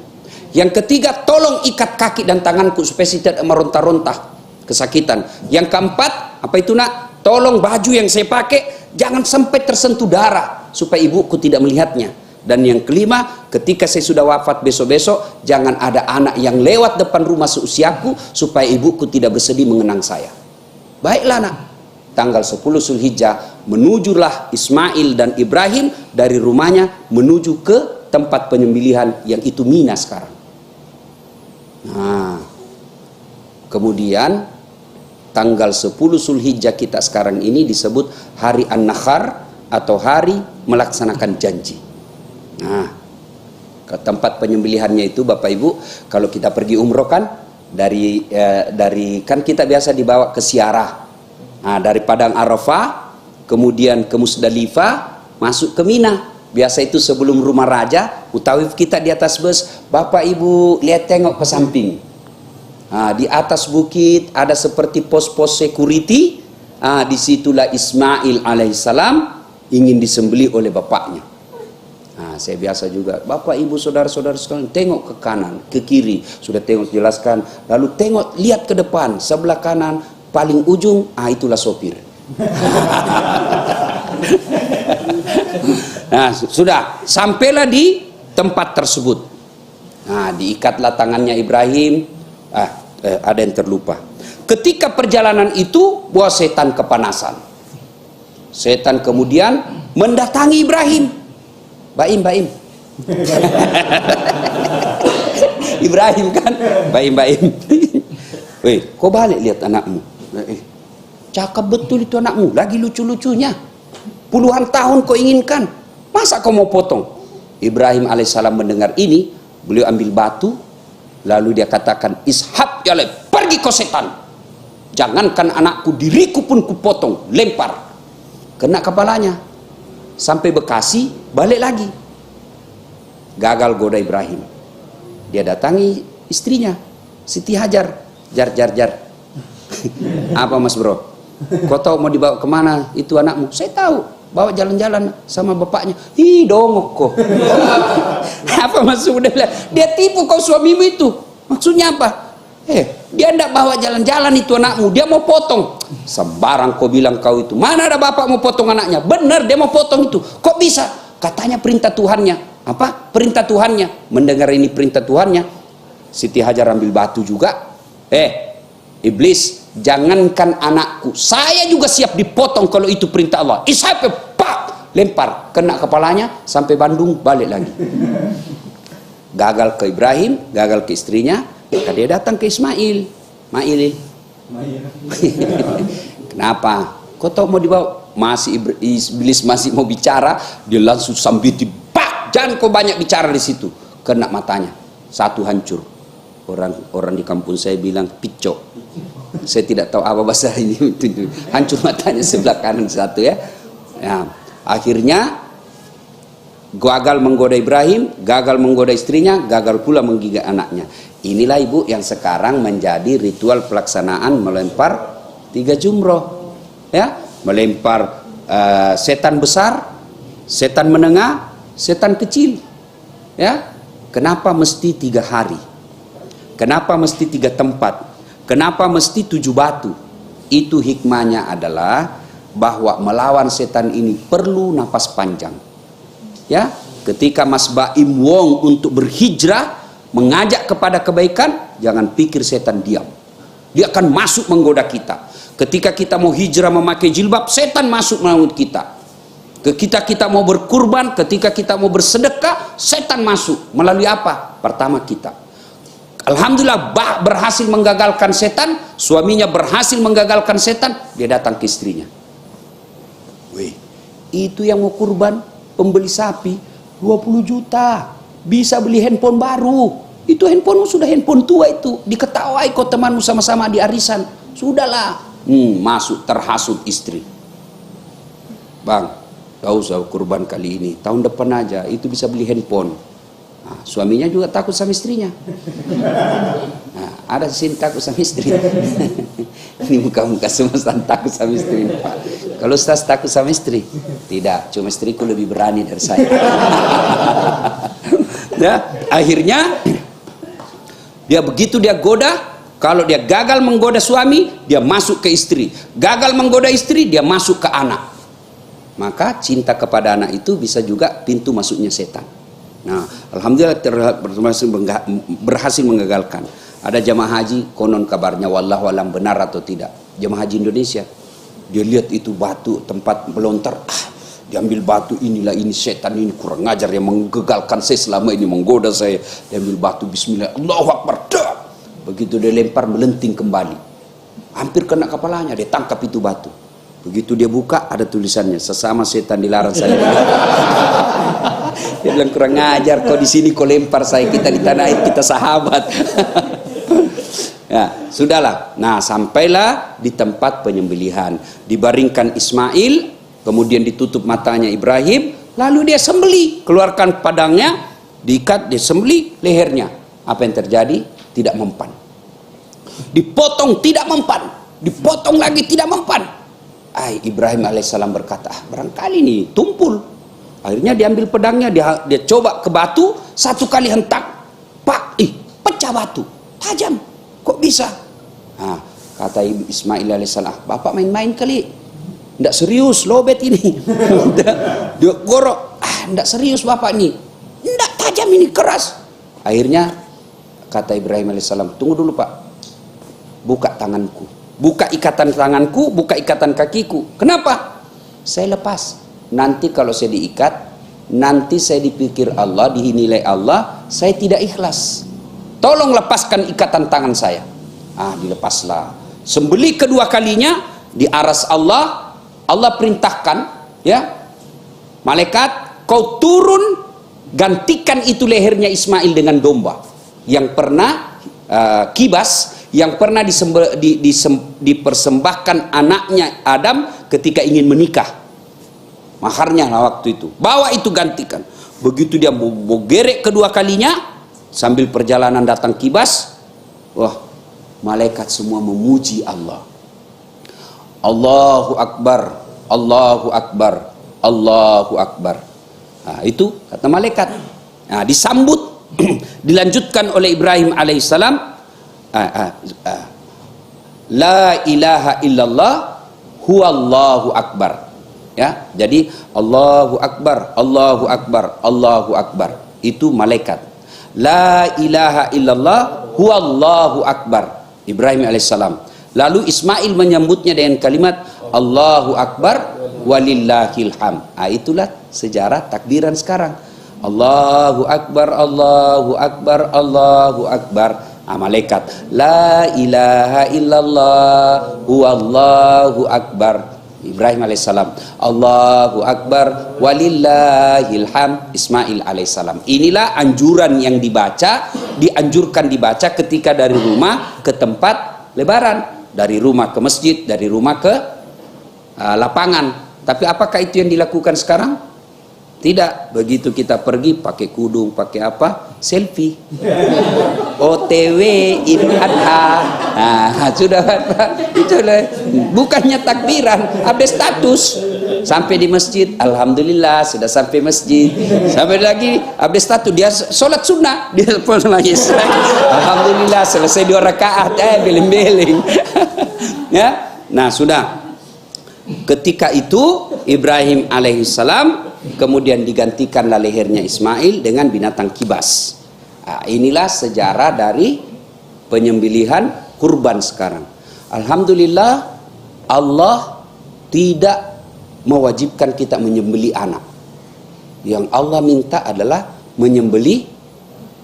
Yang ketiga, tolong ikat kaki dan tanganku supaya saya tidak meronta-ronta kesakitan. Yang keempat, apa itu nak? Tolong baju yang saya pakai jangan sampai tersentuh darah supaya ibuku tidak melihatnya. Dan yang kelima, ketika saya sudah wafat besok-besok, jangan ada anak yang lewat depan rumah seusiaku supaya ibuku tidak bersedih mengenang saya. Baiklah nak. Tanggal 10 Zulhijjah menujulah Ismail dan Ibrahim dari rumahnya menuju ke tempat penyembelihan yang itu Mina sekarang. Nah, kemudian tanggal 10 Zulhijjah kita sekarang ini disebut hari An-Nakhar atau hari melaksanakan janji. Nah, ke tempat penyembelihannya itu Bapak Ibu, kalau kita pergi umroh kan dari kan kita biasa dibawa ke Syarah. Nah, dari Padang Arafah kemudian ke Musdalifah masuk ke Mina. Biasa itu sebelum rumah raja, utawif kita di atas bus, Bapak Ibu lihat tengok ke samping. Nah, di atas bukit ada seperti pos-pos security. Nah, disitulah Ismail alaihissalam ingin disembelih oleh bapaknya. Nah, saya biasa juga, Bapak Ibu saudara-saudara sekalian, tengok ke kanan, ke kiri, sudah tengok jelaskan, lalu tengok, lihat ke depan, sebelah kanan, paling ujung, itulah sopir. Nah, sudah sampailah di tempat tersebut. Nah, diikatlah tangannya Ibrahim. Ada yang terlupa. Ketika perjalanan itu, buah setan kepanasan. Setan kemudian mendatangi Ibrahim. Baim. Ibrahim kan, baim. Weh, kau balik lihat anakmu. Cakep betul itu anakmu, lagi lucu-lucunya. Puluhan tahun kau inginkan. Masa kau mau potong? Ibrahim alaihissalam mendengar ini, beliau ambil batu, lalu dia katakan, Ishab ya le, pergi kau setan. Jangankan anakku, diriku pun kupotong, lempar. Kena kepalanya. Sampai Bekasi, balik lagi. Gagal goda Ibrahim. Dia datangi istrinya, Siti Hajar. Jar. Apa mas bro? Kau tahu mau dibawa kemana itu anakmu? Saya tahu. Bawa jalan-jalan sama bapaknya. Ih dongok kok. Apa maksudnya? Dia tipu kau suamimu itu. Maksudnya apa? Dia tidak bawa jalan-jalan itu anakmu. Dia mau potong. Sembarang kau bilang kau itu. Mana ada bapak mau potong anaknya? Benar dia mau potong itu. Kok bisa? Katanya perintah Tuhannya. Apa? Perintah Tuhannya. Mendengar ini perintah Tuhannya, Siti Hajar ambil batu juga. Iblis, jangankan anakku, saya juga siap dipotong kalau itu perintah Allah. Ishak, pak, lempar, kena kepalanya, sampai Bandung, balik lagi. Gagal ke Ibrahim, gagal ke istrinya, maka dia datang ke Ismail. Kenapa? Kau tahu mau dibawa? Masih Iblis masih mau bicara, dia langsung sambiti, pak, jangan kau banyak bicara di situ. Kena matanya, satu hancur. Orang di kampung saya bilang picok. Saya tidak tahu apa bahasa ini. Hancur matanya sebelah kanan satu ya. Akhirnya gagal menggoda Ibrahim, gagal menggoda istrinya, gagal pula menggigit anaknya. Inilah ibu yang sekarang menjadi ritual pelaksanaan melempar 3 jumroh. Ya, melempar setan besar, setan menengah, setan kecil. Ya, kenapa mesti 3 hari? Kenapa mesti 3 tempat? Kenapa mesti 7 batu? Itu hikmahnya adalah bahwa melawan setan ini perlu napas panjang. Ya, ketika Mas Baim Wong untuk berhijrah, mengajak kepada kebaikan, jangan pikir setan diam. Dia akan masuk menggoda kita. Ketika kita mau hijrah memakai jilbab, setan masuk melalui kita. Ketika kita mau berkurban, ketika kita mau bersedekah, setan masuk. Melalui apa? Pertama kita. Alhamdulillah berhasil menggagalkan setan, suaminya berhasil menggagalkan setan, dia datang ke istrinya. Wih, itu yang mau kurban, pembeli sapi 20 juta, bisa beli handphone baru. Itu handphonemu sudah handphone tua itu, diketawai kau temanmu sama-sama di arisan. Sudahlah, masuk terhasut istri. Bang, gak usah kurban kali ini, tahun depan aja, itu bisa beli handphone. Nah, suaminya juga takut sama istrinya. Nah, ada sini takut sama istri. Ini muka-muka semua takut sama istri. Kalau Ustaz takut sama istri? Tidak, cuma istriku lebih berani dari saya. Nah, akhirnya dia begitu dia goda. Kalau dia gagal menggoda suami, dia masuk ke istri. Gagal menggoda istri, dia masuk ke anak. Maka cinta kepada anak itu bisa juga pintu masuknya setan. Nah, alhamdulillah berhasil menggagalkan. Ada jamaah haji, konon kabarnya wallahu alam benar atau tidak, jamaah haji Indonesia, dia lihat itu batu tempat melontar, Diambil batu, inilah ini setan ini kurang ajar yang menggegalkan saya selama ini, menggoda saya. Diambil batu, bismillah, Allahu Akbar. Begitu dia lempar, melenting kembali. Hampir kena kepalanya, dia tangkap itu batu. Begitu dia buka, ada tulisannya, sesama setan dilarang saling. Dia bilang, kurang ajar, kau di sini kau lempar saya, kita di tanah air, kita sahabat. Ya, sudahlah. Nah, sampailah di tempat penyembelihan. Dibaringkan Ismail, kemudian ditutup matanya Ibrahim, lalu dia sembelih, keluarkan padangnya, diikat, dia sembelih lehernya. Apa yang terjadi? Tidak mempan. Dipotong, tidak mempan. Dipotong lagi, tidak mempan. Ibrahim alaihissalam berkata, barangkali nih tumpul. Akhirnya diambil pedangnya, dia coba ke batu, satu kali hentak, pecah batu, tajam. Kok bisa? Nah, kata Ismail alaihissalam, bapak main-main kali. Tidak serius, lobet ini. Dia gorok, tidak serius bapak ini. Tidak, tajam ini, keras. Akhirnya kata Ibrahim alaihissalam, tunggu dulu pak, buka tanganku, buka ikatan tanganku, buka ikatan kakiku. Kenapa? Saya lepas. Nanti kalau saya diikat, nanti saya dipikir Allah, dinilai Allah, saya tidak ikhlas. Tolong lepaskan ikatan tangan saya. Dilepaslah. Sembelih kedua kalinya di aras Allah. Allah perintahkan, ya, malaikat, kau turun, gantikan itu lehernya Ismail dengan domba yang pernah kibas, yang pernah dipersembahkan anaknya Adam ketika ingin menikah. Maharnya waktu itu. Bawa itu, gantikan. Begitu dia gerek kedua kalinya, sambil perjalanan datang kibas, wah, malaikat semua memuji Allah. Allahu Akbar, Allahu Akbar, Allahu Akbar. Nah, itu kata malaikat. Nah, disambut, dilanjutkan oleh Ibrahim alaihissalam. La ilaha illallah huwallahu akbar. Ya, jadi Allahu Akbar, Allahu Akbar, Allahu Akbar. Itu malaikat. La ilaha illallah huwallahu akbar. Ibrahim alaihissalam. Lalu Ismail menyambutnya dengan kalimat Allahu Akbar walillahil ham. Itulah sejarah takbiran sekarang. Allahu Akbar, Allahu Akbar, Allahu Akbar. Malaikat. La ilaha illallah huwallahu akbar. Ibrahim alaihissalam. Allahu Akbar walillahil ham. Ismail alaihissalam. Inilah anjuran yang dianjurkan dibaca ketika dari rumah ke tempat lebaran. Dari rumah ke masjid, dari rumah ke lapangan. Tapi apakah itu yang dilakukan sekarang? Tidak. Begitu kita pergi pakai kudung, pakai apa? Selfie. OTW Idul Adha. Sudah itulah. Bukannya takbiran, update status. Sampai di masjid, alhamdulillah sudah sampai masjid. Sampai lagi update status, dia sholat sunnah, dia lagi. Alhamdulillah selesai 2 rakaat, beling-beling. Ya. Nah, sudah. Ketika itu Ibrahim alaihissalam kemudian digantikanlah lehernya Ismail dengan binatang kibas. Inilah sejarah dari penyembelihan kurban sekarang. Alhamdulillah, Allah tidak mewajibkan kita menyembelih anak. Yang Allah minta adalah menyembelih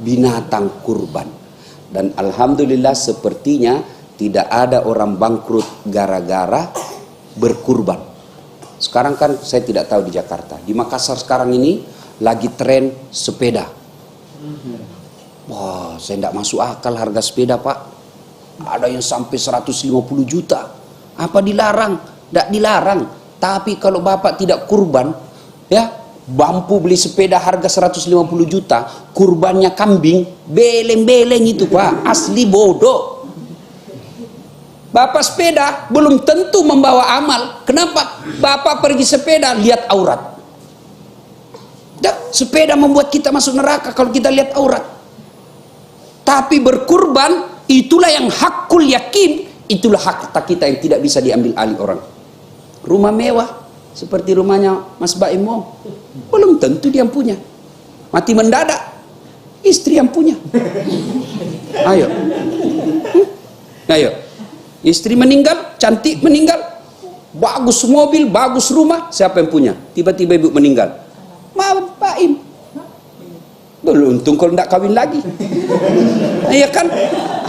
binatang kurban. Dan alhamdulillah sepertinya tidak ada orang bangkrut gara-gara berkurban. Sekarang kan saya tidak tahu di Jakarta. Di Makassar sekarang ini lagi tren sepeda. Wah, saya tidak masuk akal harga sepeda, Pak. Ada yang sampai 150 juta. Apa dilarang? Tidak dilarang. Tapi kalau Bapak tidak kurban, ya, mampu beli sepeda harga 150 juta, kurbannya kambing, beleng-beleng itu, Pak. Asli bodoh. Bapak sepeda belum tentu membawa amal. Kenapa? Bapak pergi sepeda lihat aurat. Sepeda membuat kita masuk neraka kalau kita lihat aurat. Tapi berkurban itulah yang hakul yakin, itulah hak kita yang tidak bisa diambil alih orang. Rumah mewah seperti rumahnya Mas Baimo belum tentu dia yang punya. Mati mendadak istri yang punya. Ayo. Istri meninggal, cantik meninggal, bagus mobil, bagus rumah, siapa yang punya? Tiba-tiba ibu meninggal. Maaf Pak Im. Belum, untung kalau tidak kawin lagi. Iya kan?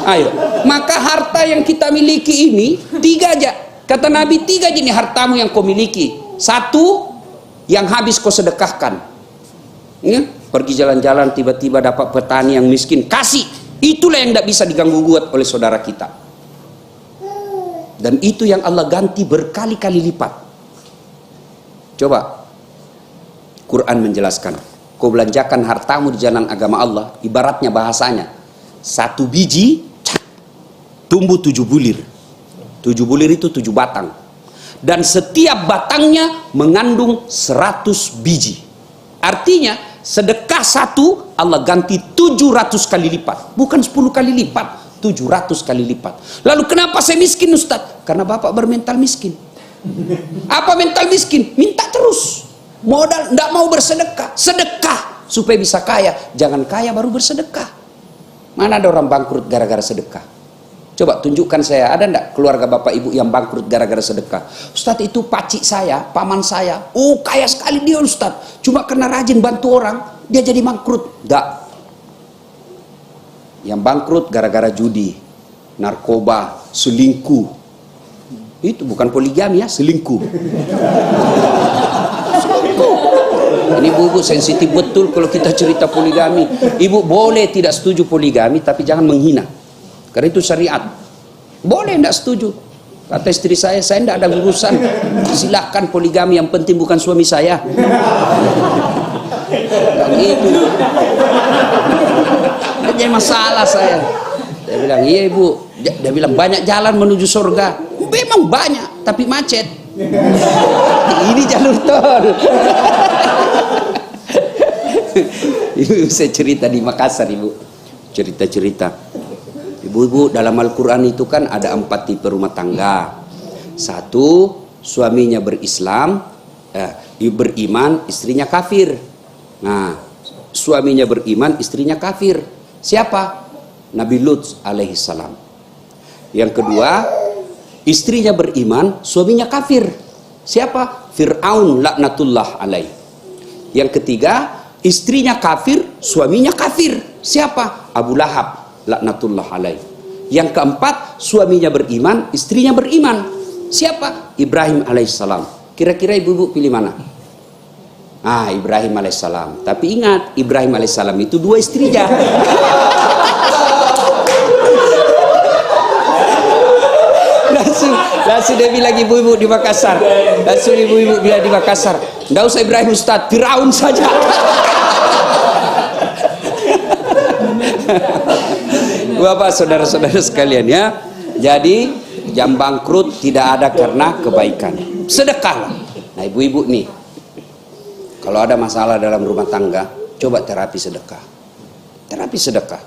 Ayo, maka harta yang kita miliki ini 3 aja. Kata Nabi, 3 aja nih hartamu yang kau miliki. 1, yang habis kau sedekahkan. Ya? Pergi jalan-jalan tiba-tiba dapat petani yang miskin, kasih. Itulah yang tidak bisa diganggu gugat oleh saudara kita. Dan itu yang Allah ganti berkali-kali lipat. Coba Quran menjelaskan. Kau belanjakan hartamu di jalan agama Allah, ibaratnya bahasanya 1 biji tumbuh 7 bulir. 7 bulir itu 7 batang. Dan setiap batangnya mengandung 100 biji. Artinya sedekah 1 Allah ganti 700 kali lipat. Bukan 10 kali lipat, 700 kali lipat. Lalu kenapa saya miskin Ustaz? Karena bapak bermental miskin. Apa mental miskin? Minta terus. Modal, tidak mau bersedekah. Sedekah supaya bisa kaya. Jangan kaya baru bersedekah. Mana ada orang bangkrut gara-gara sedekah? Coba tunjukkan saya, ada enggak keluarga bapak ibu yang bangkrut gara-gara sedekah? Ustadz, itu pacik saya, paman saya, oh kaya sekali dia Ustadz, cuma karena rajin bantu orang dia jadi bangkrut. Enggak. Yang bangkrut gara-gara judi, narkoba, selingkuh. Itu bukan poligami ya, selingkuh. Ini ibu sensitif betul kalau kita cerita poligami. Ibu boleh tidak setuju poligami, tapi jangan menghina. Karena itu syariat. Boleh tidak setuju. Kata istri saya tidak ada urusan. Silahkan poligami, yang penting bukan suami saya. Dan itu jadi masalah saya. Dia bilang, iya ibu. Dia bilang, banyak jalan menuju surga. Memang banyak, tapi macet. Ini jalur tol. Ibu saya cerita di Makassar, ibu cerita-cerita. Ibu-ibu, dalam Al-Quran itu kan ada 4 tipe rumah tangga. 1, suaminya berislam, beriman, istrinya kafir. Nah, suaminya beriman, istrinya kafir. Siapa? Nabi Lut alaihissalam. Yang kedua, istrinya beriman, suaminya kafir. Siapa? Fir'aun laknatullah alaih. Yang ketiga, istrinya kafir, suaminya kafir. Siapa? Abu Lahab laknatullah alaih. Yang keempat, suaminya beriman, istrinya beriman. Siapa? Ibrahim alaihissalam. Kira-kira ibu-ibu pilih mana? Ibrahim alaihissalam. Tapi ingat, Ibrahim alaihissalam itu 2 istrinya. Langsung dia bilang ibu-ibu di Makassar. Langsung ibu-ibu bilang di Makassar, nggak usah Ibrahim Ustadz, Firaun saja. Bapak saudara-saudara sekalian ya. Jadi jam bangkrut tidak ada karena kebaikan. Sedekahlah. Nah ibu-ibu nih, kalau ada masalah dalam rumah tangga, coba terapi sedekah. Terapi sedekah.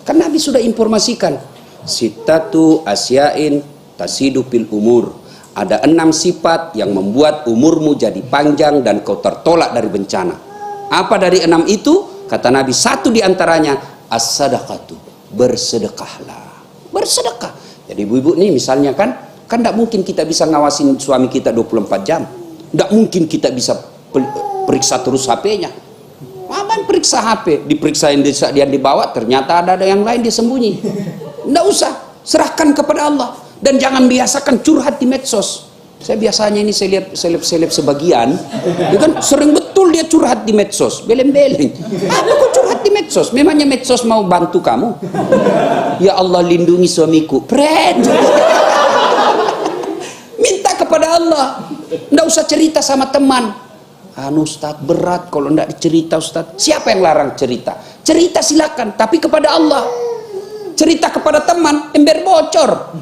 Kan Nabi sudah informasikan, sittatu asyain tasidu fil umur. Ada 6 sifat yang membuat umurmu jadi panjang dan kau tertolak dari bencana. Apa dari 6 itu? Kata Nabi, 1 diantaranya as-sadaqatu, bersedekahlah. Bersedekah. Jadi ibu-ibu nih misalnya kan tidak mungkin kita bisa ngawasin suami kita 24 jam. Tidak mungkin kita bisa periksa terus HP-nya. Aman periksa HP, diperiksa yang dibawa, ternyata ada yang lain dia sembunyi. Tidak usah, serahkan kepada Allah. Dan jangan biasakan curhat di medsos. Saya biasanya ini saya lihat seleb-seleb sebagian, dia kan sering betul dia curhat di medsos, beleng-beleng. Apa kok curhat di medsos? Memangnya medsos mau bantu kamu? Ya Allah lindungi suamiku. Pret. Minta kepada Allah. Nggak usah cerita sama teman. Ustadz berat kalau nggak dicerita Ustadz. Siapa yang larang cerita? Cerita silakan, tapi kepada Allah. Cerita kepada teman, ember bocor.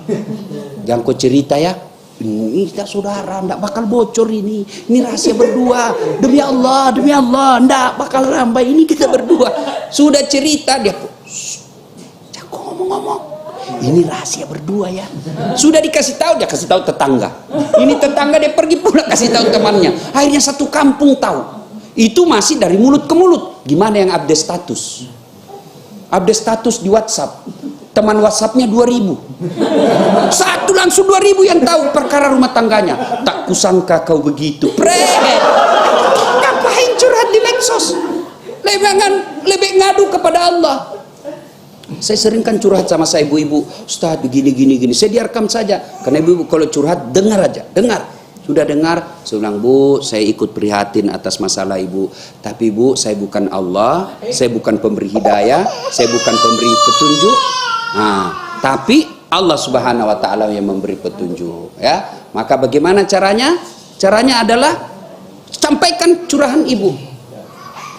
Jangan kau cerita ya. Ini kita saudara, ndak bakal bocor ini. Ini rahasia berdua. Demi Allah, ndak bakal rambai. Ini kita berdua. Sudah cerita dia. Jangan ngomong-ngomong. Ini rahasia berdua ya. Sudah dikasih tahu, dia kasih tahu tetangga. Ini tetangga dia pergi pula kasih tahu temannya. Akhirnya satu kampung tahu. Itu masih dari mulut ke mulut. Gimana yang update status? Update status di WhatsApp. teman WhatsAppnya 2000. Satu langsung 2000 yang tahu perkara rumah tangganya. Tak kusangka kau begitu. Ngapain curhat di medsos? Lebih ngadu kepada Allah. Saya sering kan curhat sama saya ibu-ibu, Ustaz begini. Saya direkam saja. Karena ibu-ibu kalau curhat dengar aja, dengar. Sudah dengar, saya bilang, Bu, saya ikut prihatin atas masalah ibu. Tapi Bu, saya bukan Allah, saya bukan pemberi hidayah, saya bukan pemberi petunjuk. Nah, tapi Allah Subhanahu wa taala yang memberi petunjuk, ya. Maka bagaimana caranya? Caranya adalah sampaikan curahan ibu.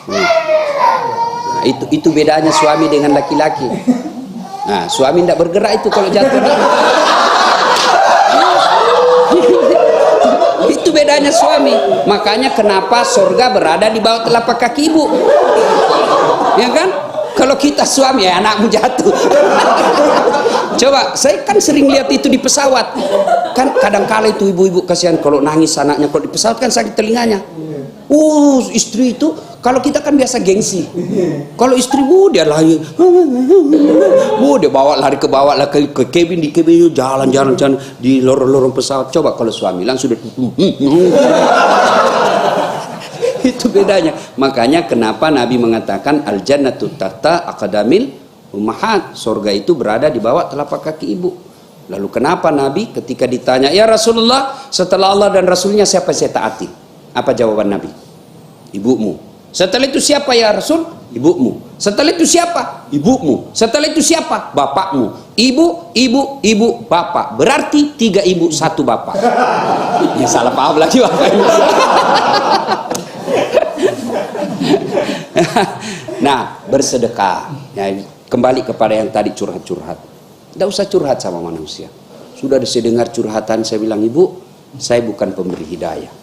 Nah, itu bedanya suami dengan laki-laki. Nah, suami tidak bergerak itu kalau jatuh. Itu bedanya suami. Makanya kenapa surga berada di bawah telapak kaki ibu, ya kan? Kalau kita suami, ya anakmu jatuh. Coba, saya kan sering lihat itu di pesawat. Kan kadang-kala itu ibu-ibu kasihan kalau nangis anaknya, kalau di pesawat kan sakit telinganya. Istri itu, kalau kita kan biasa gengsi. Kalau istri dia lari, dia bawa lari ke bawah lah ke cabin, di cabin jalan di lorong-lorong pesawat. Coba kalau suami langsung itu bedanya. Makanya kenapa Nabi mengatakan al jannatu tahta aqdamil ummahat, surga itu berada di bawah telapak kaki ibu. Lalu kenapa Nabi ketika ditanya, ya Rasulullah, setelah Allah dan Rasulnya siapa saya taati? Apa jawaban Nabi? Ibumu. Setelah itu siapa ya Rasul? Ibumu. Setelah itu siapa? Ibumu. Setelah itu siapa? Bapakmu. Ibu, bapak. Berarti 3 ibu 1 bapak. Ya salah paham lagi bapak. Nah, bersedekah. Ya, kembali kepada yang tadi curhat-curhat. Tidak usah curhat sama manusia. Sudah saya dengar curhatan, saya bilang, ibu, saya bukan pemberi hidayah.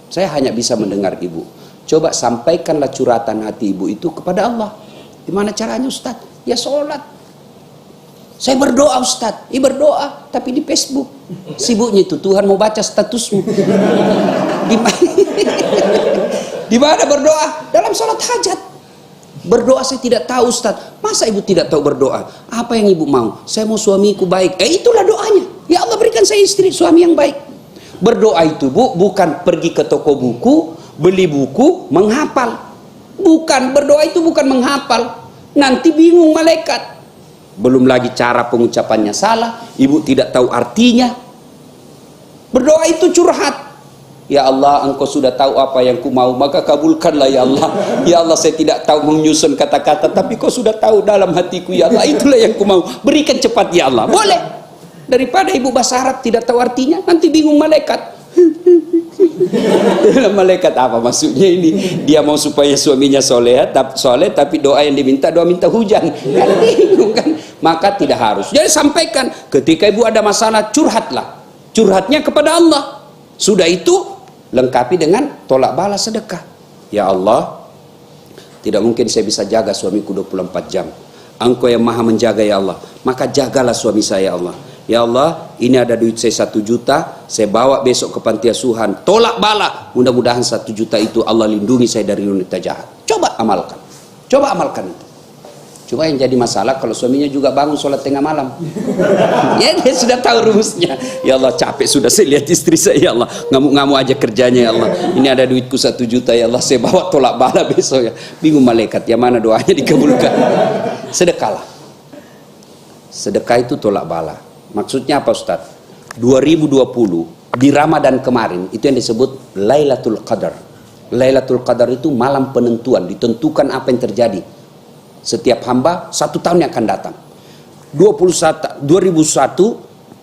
Saya hanya bisa mendengar ibu. Coba sampaikanlah curhatan hati ibu itu kepada Allah. Gimana caranya Ustaz? Ya sholat. Saya berdoa Ustaz. Berdoa tapi di Facebook. Sibuknya itu Tuhan mau baca statusmu. Di mana berdoa? Dalam sholat hajat. Berdoa saya tidak tahu Ustaz. Masa ibu tidak tahu berdoa? Apa yang ibu mau? Saya mau suamiku baik. Itulah doanya. Ya Allah berikan saya istri suami yang baik. Berdoa itu Bu, bukan pergi ke toko buku, beli buku, menghafal. Bukan, berdoa itu bukan menghafal. Nanti bingung malaikat. Belum lagi cara pengucapannya salah, ibu tidak tahu artinya. Berdoa itu curhat. Ya Allah, engkau sudah tahu apa yang ku mau, maka kabulkanlah ya Allah. Ya Allah, saya tidak tahu menyusun kata-kata, tapi kau sudah tahu dalam hatiku ya Allah. Itulah yang ku mau, berikan cepat ya Allah. Boleh. Daripada ibu bahasa Arab tidak tahu artinya, nanti bingung malaikat. Malaikat apa maksudnya ini? Dia mau supaya suaminya soleh tapi doa yang diminta doa minta hujan. Kan bingung kan? Maka tidak harus. Jadi sampaikan ketika ibu ada masalah, curhatlah. Curhatnya kepada Allah. Sudah itu lengkapi dengan tolak balas sedekah. Ya Allah, tidak mungkin saya bisa jaga suamiku 24 jam. Engkau yang maha menjaga ya Allah. Maka jagalah suami saya ya Allah. Ya Allah, ini ada duit saya 1 juta, saya bawa besok ke panti asuhan, tolak bala. Mudah-mudahan 1 juta itu Allah lindungi saya dari wanita jahat. Coba amalkan. Coba amalkan itu. Cuma yang jadi masalah kalau suaminya juga bangun sholat tengah malam. Ya dia sudah tahu rumusnya. Ya Allah capek sudah saya lihat istri saya ya Allah. Ngamuk-ngamuk aja kerjanya ya Allah. Ini ada duitku 1 juta ya Allah. Saya bawa tolak bala besok ya. Bingung malaikat. Yang mana doanya dikabulkan. Sedekahlah. Sedekah itu tolak bala. Maksudnya apa Ustaz? 2020 di Ramadan kemarin itu yang disebut Lailatul Qadar. Lailatul Qadar itu malam penentuan. Ditentukan apa yang terjadi. Setiap hamba 1 tahun yang akan datang. 2001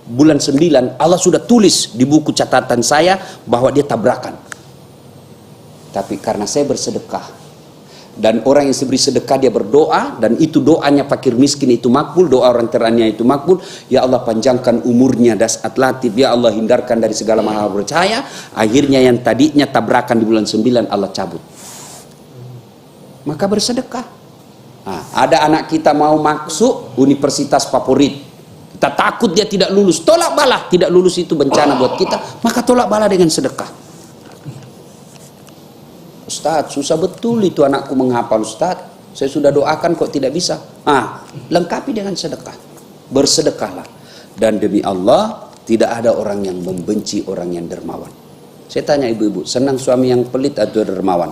bulan 9 Allah sudah tulis di buku catatan saya bahwa dia tabrakan. Tapi karena saya bersedekah dan orang yang beri sedekah dia berdoa dan itu doanya fakir miskin itu makbul, doa orang teraniaya itu makbul. Ya Allah panjangkan umurnya das atlatif, ya Allah hindarkan dari segala mahal percaya. Akhirnya yang tadinya tabrakan di bulan 9 Allah cabut. Maka bersedekah. Nah, ada anak kita mau masuk universitas favorit, kita takut dia tidak lulus, tolak bala. Tidak lulus itu bencana buat kita, maka tolak bala dengan sedekah. Ustaz, susah betul itu anakku menghafal Ustaz, saya sudah doakan kok tidak bisa. Lengkapi dengan sedekah. bersedekahlah. Dan demi Allah, tidak ada orang yang membenci orang yang dermawan. Saya tanya ibu-ibu, senang suami yang pelit atau dermawan?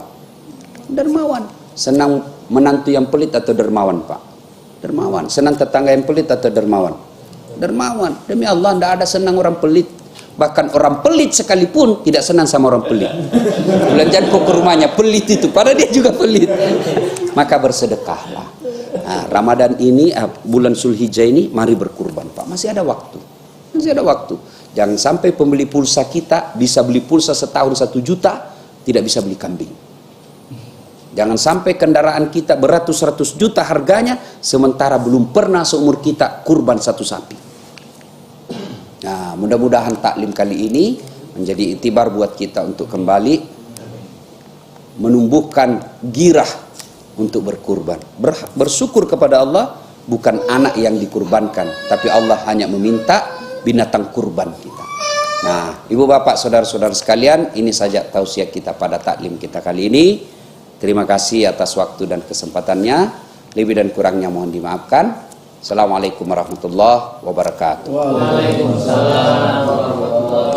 Dermawan. Senang menantu yang pelit atau dermawan, Pak? Dermawan. Senang tetangga yang pelit atau dermawan? Dermawan. Demi Allah, tidak ada senang orang pelit. Bahkan orang pelit sekalipun tidak senang sama orang pelit. Belanjaan kok ke rumahnya pelit itu, padahal dia juga pelit. Maka bersedekahlah. Nah, Ramadan ini, bulan Zulhijjah ini, mari berkurban, Pak. Masih ada waktu. Masih ada waktu. Jangan sampai pembeli pulsa kita bisa beli pulsa setahun 1 juta, tidak bisa beli kambing. Jangan sampai kendaraan kita beratus-ratus juta harganya, sementara belum pernah seumur kita kurban 1 sapi. Nah, mudah-mudahan taklim kali ini menjadi iktibar buat kita untuk kembali menumbuhkan girah untuk berkurban. Bersyukur kepada Allah, bukan anak yang dikurbankan, tapi Allah hanya meminta binatang kurban kita. Nah, ibu bapak, saudara-saudara sekalian, ini saja tausiah kita pada taklim kita kali ini. Terima kasih atas waktu dan kesempatannya. Lebih dan kurangnya mohon dimaafkan. Assalamualaikum warahmatullahi wabarakatuh. Waalaikumsalam warahmatullahi wabarakatuh.